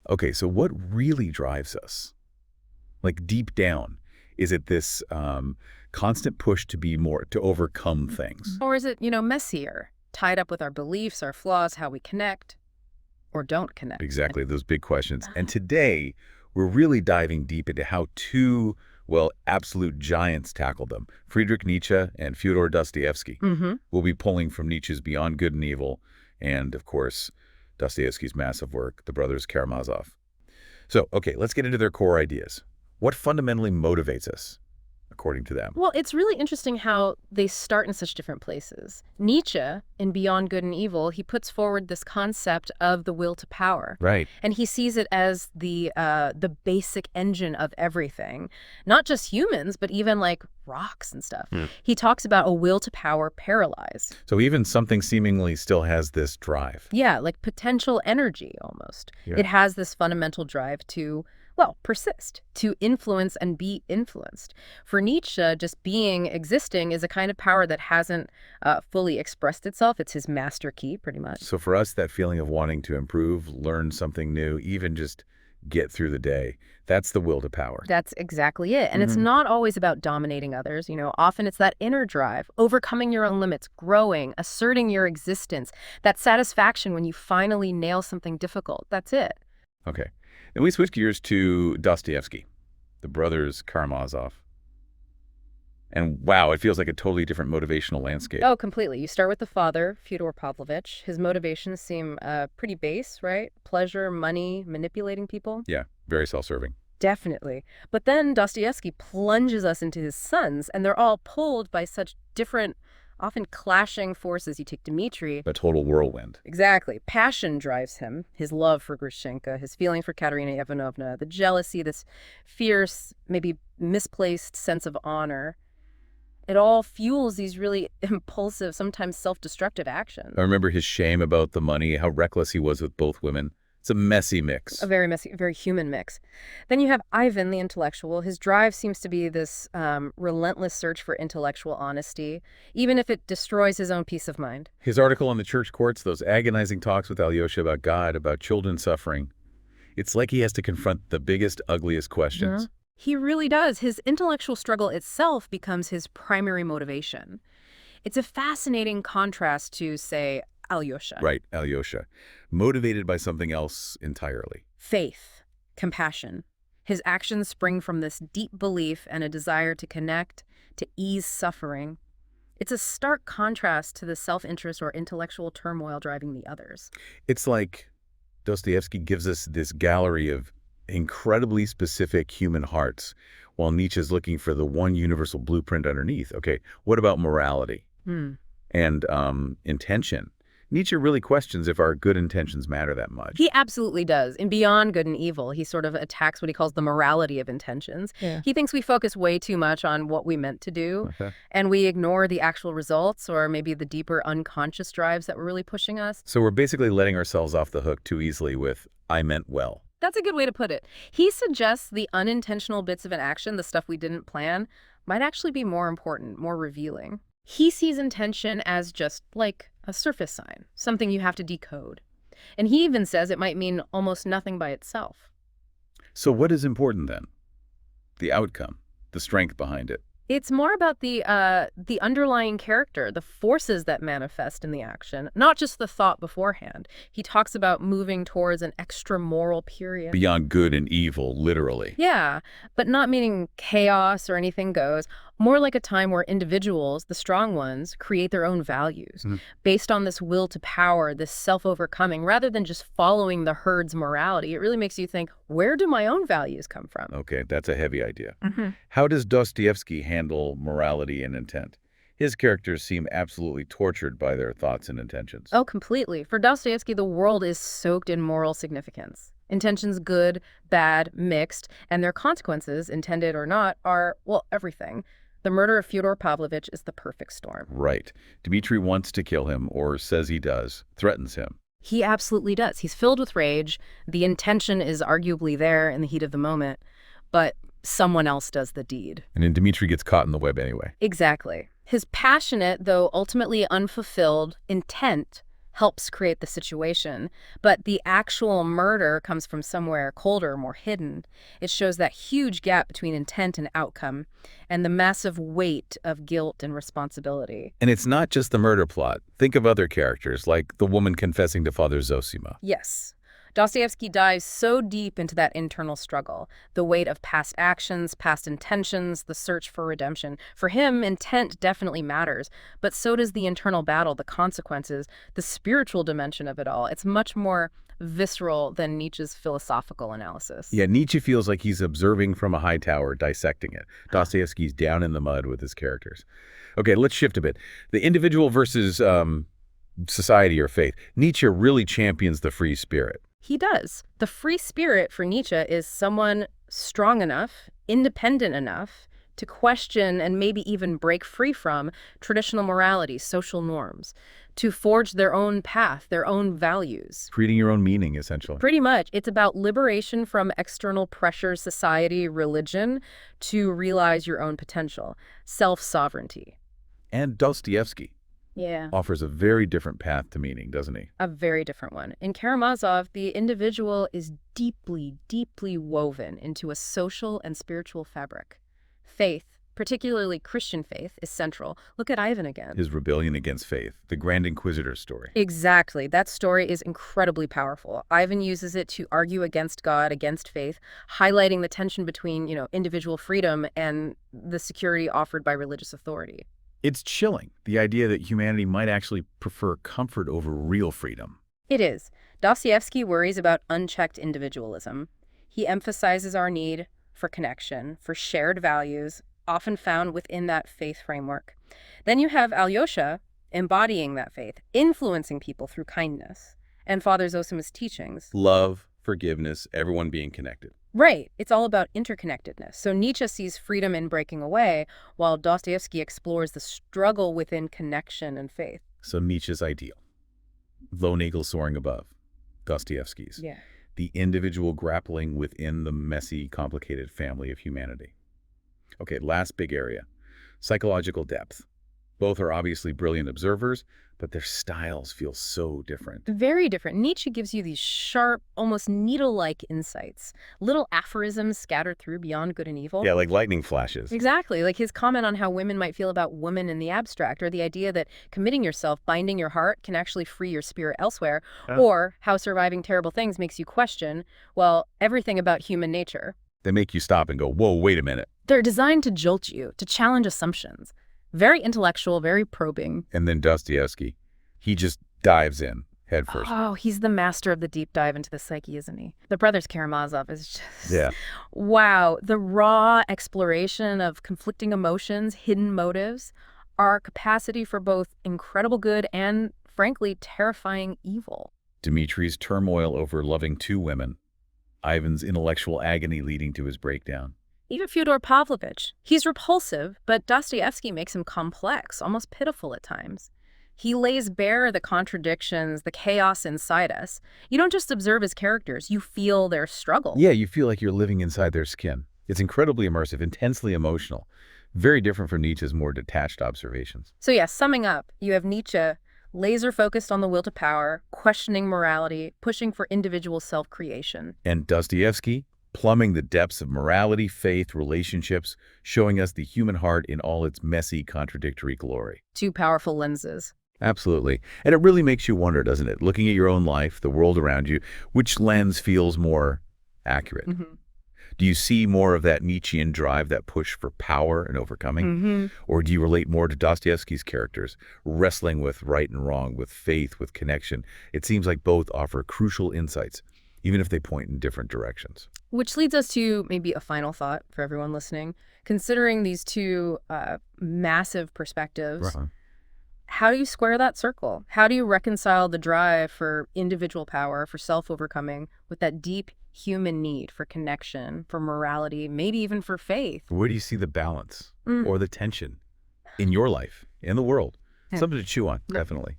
Okay, so what really drives us? Like deep down, is it this constant push to be more, to overcome things? Or is it, messier, tied up with our beliefs, our flaws, how we connect or don't connect? Exactly, those big questions. And today, we're really diving deep into how two, well, absolute giants tackled them. Friedrich Nietzsche and Fyodor Dostoevsky. Mm-hmm. We'll be pulling from Nietzsche's Beyond Good and Evil and, of course, Dostoevsky's massive work, The Brothers Karamazov. So, okay, let's get into their core ideas. What fundamentally motivates us, according to them? Well, it's really interesting how they start in such different places. Nietzsche, in Beyond Good and Evil, he puts forward this concept of the will to power. Right. And he sees it as the basic engine of everything, not just humans, but even like rocks and stuff. He talks about a will to power paralyzed. So even something seemingly still has this drive. Yeah, like potential energy almost. Yeah. It has this fundamental drive to, well, persist, to influence and be influenced. For Nietzsche, just existing is a kind of power that hasn't fully expressed itself. It's his master key, pretty much. So for us, that feeling of wanting to improve, learn something new, even just get through the day, that's the will to power. That's exactly it. And it's not always about dominating others. Often it's that inner drive, overcoming your own limits, growing, asserting your existence, that satisfaction when you finally nail something difficult. That's it. Okay. Then we switch gears to Dostoevsky, the brothers Karamazov. And wow, it feels like a totally different motivational landscape. Oh, completely. You start with the father, Fyodor Pavlovich. His motivations seem pretty base, right? Pleasure, money, manipulating people. Yeah, very self-serving. Definitely. But then Dostoevsky plunges us into his sons, and they're all pulled by such different, often clashing forces. You take Dmitri. A total whirlwind. Exactly. Passion drives him. His love for Grushenka, his feeling for Katerina Ivanovna, the jealousy, this fierce, maybe misplaced sense of honor. It all fuels these really impulsive, sometimes self-destructive actions. I remember his shame about the money, how reckless he was with both women. It's a messy mix. A very messy, very human mix. Then you have Ivan, the intellectual. His drive seems to be this relentless search for intellectual honesty, even if it destroys his own peace of mind. His article on the church courts, those agonizing talks with Alyosha about God, about children suffering. It's like he has to confront the biggest, ugliest questions. Mm-hmm. He really does. His intellectual struggle itself becomes his primary motivation. It's a fascinating contrast to, say, Alyosha. Right, Alyosha. Motivated by something else entirely. Faith, compassion. His actions spring from this deep belief and a desire to connect, to ease suffering. It's a stark contrast to the self-interest or intellectual turmoil driving the others. It's like Dostoevsky gives us this gallery of incredibly specific human hearts, while Nietzsche's looking for the one universal blueprint underneath. Okay, what about morality and intention? Nietzsche really questions if our good intentions matter that much. He absolutely does. In Beyond Good and Evil, he sort of attacks what he calls the morality of intentions. Yeah. He thinks we focus way too much on what we meant to do, and we ignore the actual results or maybe the deeper unconscious drives that were really pushing us. So we're basically letting ourselves off the hook too easily with, I meant well. That's a good way to put it. He suggests the unintentional bits of an action, the stuff we didn't plan, might actually be more important, more revealing. He sees intention as just like a surface sign, something you have to decode. And he even says it might mean almost nothing by itself. So what is important then? The outcome, the strength behind it. It's more about the underlying character, the forces that manifest in the action, not just the thought beforehand. He talks about moving towards an extra-moral period. Beyond good and evil, literally. Yeah, but not meaning chaos or anything goes. More like a time where individuals, the strong ones, create their own values based on this will to power, this self-overcoming, rather than just following the herd's morality. It really makes you think, where do my own values come from? Okay, that's a heavy idea. How does Dostoevsky handle morality and intent? His characters seem absolutely tortured by their thoughts and intentions. Oh, completely. For Dostoevsky, the world is soaked in moral significance. Intentions good, bad, mixed, and their consequences, intended or not, are, well, everything. The murder of Fyodor Pavlovich is the perfect storm. Right. Dmitri wants to kill him, or says he does, threatens him. He absolutely does. He's filled with rage. The intention is arguably there in the heat of the moment, but someone else does the deed. And then Dmitri gets caught in the web anyway. Exactly. His passionate, though ultimately unfulfilled, intent helps create the situation, but the actual murder comes from somewhere colder, more hidden. It shows that huge gap between intent and outcome, and the massive weight of guilt and responsibility. And it's not just the murder plot. Think of other characters, like the woman confessing to Father Zosima. Yes. Dostoevsky dives so deep into that internal struggle, the weight of past actions, past intentions, the search for redemption. For him, intent definitely matters, but so does the internal battle, the consequences, the spiritual dimension of it all. It's much more visceral than Nietzsche's philosophical analysis. Yeah, Nietzsche feels like he's observing from a high tower, dissecting it. Dostoevsky's down in the mud with his characters. Okay, let's shift a bit. The individual versus society or faith. Nietzsche really champions the free spirit. He does. The free spirit for Nietzsche is someone strong enough, independent enough to question and maybe even break free from traditional morality, social norms, to forge their own path, their own values. Creating your own meaning, essentially. Pretty much. It's about liberation from external pressures, society, religion, to realize your own potential, self-sovereignty. And Dostoevsky Yeah. offers a very different path to meaning, doesn't he? A very different one. In Karamazov, the individual is deeply, deeply woven into a social and spiritual fabric. Faith, particularly Christian faith, is central. Look at Ivan again. His rebellion against faith, the Grand Inquisitor story. Exactly. That story is incredibly powerful. Ivan uses it to argue against God, against faith, highlighting the tension between, individual freedom and the security offered by religious authority. It's chilling, the idea that humanity might actually prefer comfort over real freedom. It is. Dostoevsky worries about unchecked individualism. He emphasizes our need for connection, for shared values, often found within that faith framework. Then you have Alyosha embodying that faith, influencing people through kindness, and Father Zosima's teachings. Love, forgiveness, everyone being connected. Right. It's all about interconnectedness. So Nietzsche sees freedom in breaking away, while Dostoevsky explores the struggle within connection and faith. So Nietzsche's ideal. Lone eagle soaring above. Dostoevsky's. Yeah. The individual grappling within the messy, complicated family of humanity. Okay, last big area. Psychological depth. Both are obviously brilliant observers, but their styles feel so different. Very different. Nietzsche gives you these sharp, almost needle-like insights, little aphorisms scattered through beyond good and evil. Yeah, like lightning flashes. Exactly, like his comment on how women might feel about women in the abstract, or the idea that committing yourself, binding your heart, can actually free your spirit elsewhere, or how surviving terrible things makes you question, well, everything about human nature. They make you stop and go, whoa, wait a minute. They're designed to jolt you, to challenge assumptions. Very intellectual, very probing. And then Dostoevsky, he just dives in head first. Oh, he's the master of the deep dive into the psyche, isn't he? The Brothers Karamazov is just... Yeah. Wow. The raw exploration of conflicting emotions, hidden motives, our capacity for both incredible good and, frankly, terrifying evil. Dmitri's turmoil over loving two women. Ivan's intellectual agony leading to his breakdown. Even Fyodor Pavlovich. He's repulsive, but Dostoevsky makes him complex, almost pitiful at times. He lays bare the contradictions, the chaos inside us. You don't just observe his characters, you feel their struggle. Yeah, you feel like you're living inside their skin. It's incredibly immersive, intensely emotional. Very different from Nietzsche's more detached observations. So yeah, summing up, you have Nietzsche, laser-focused on the will to power, questioning morality, pushing for individual self-creation. And Dostoevsky, plumbing the depths of morality, faith, relationships, showing us the human heart in all its messy, contradictory glory. Two powerful lenses. Absolutely. And it really makes you wonder, doesn't it? Looking at your own life, the world around you, which lens feels more accurate? Mm-hmm. Do you see more of that Nietzschean drive, that push for power and overcoming? Mm-hmm. Or do you relate more to Dostoevsky's characters, wrestling with right and wrong, with faith, with connection? It seems like both offer crucial insights, even if they point in different directions. Which leads us to maybe a final thought for everyone listening. Considering these two massive perspectives, how do you square that circle? How do you reconcile the drive for individual power, for self-overcoming, with that deep human need for connection, for morality, maybe even for faith? Where do you see the balance or the tension in your life, in the world? Something to chew on, definitely.